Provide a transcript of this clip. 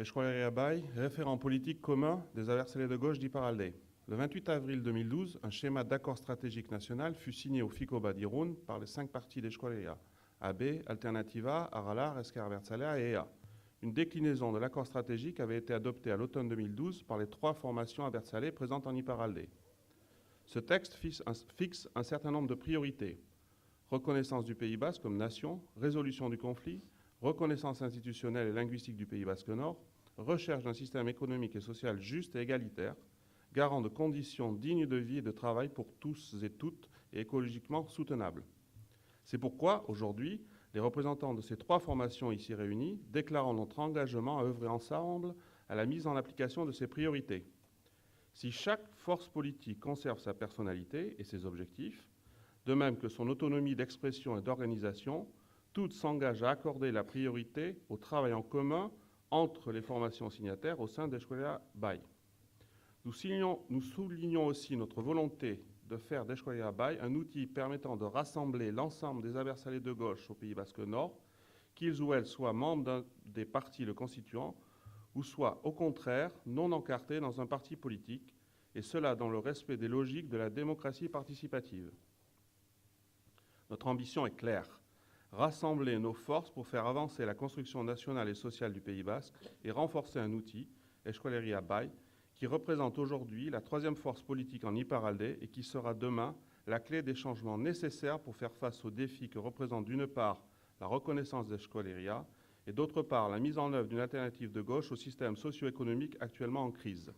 Euskal Bai, référent politique commun des Abertzale de gauche d'Iparralde. Le 28 avril 2012, un schéma d'accord stratégique national fut signé au Ficoba d'Irun par les 5 partis d'Euskal AB, Alternativa, Aralar, Ezker Abertzalea et EA. Une déclinaison de l'accord stratégique avait été adoptée à l'automne 2012 par les 3 formations abertzale présentes en Iparralde. Ce texte fixe un certain nombre de priorités. Reconnaissance du Pays basque comme nation, résolution du conflit, reconnaissance institutionnelle et linguistique du Pays basque Nord, recherche d'un système économique et social juste et égalitaire, garant de conditions dignes de vie et de travail pour tous et toutes et écologiquement soutenables. C'est pourquoi, aujourd'hui, les représentants de ces 3 formations ici réunies déclarent notre engagement à œuvrer ensemble à la mise en application de ces priorités. Si chaque force politique conserve sa personnalité et ses objectifs, de même que son autonomie d'expression et d'organisation, toutes s'engagent à accorder la priorité au travail en commun entre les formations signataires au sein d'Euskal Bai. Nous soulignons aussi notre volonté de faire d'Euskal Bai un outil permettant de rassembler l'ensemble des Abertzale de gauche au Pays basque Nord, qu'ils ou elles soient membres d'un des partis le constituant, ou soient au contraire non encartés dans un parti politique, et cela dans le respect des logiques de la démocratie participative. Notre ambition est claire, rassembler nos forces pour faire avancer la construction nationale et sociale du Pays basque et renforcer un outil, Euskal Bai, qui représente aujourd'hui la 3e force politique en Iparralde et qui sera demain la clé des changements nécessaires pour faire face aux défis que représente d'une part la reconnaissance d'Euskal et d'autre part la mise en œuvre d'une alternative de gauche au système socio-économique actuellement en crise.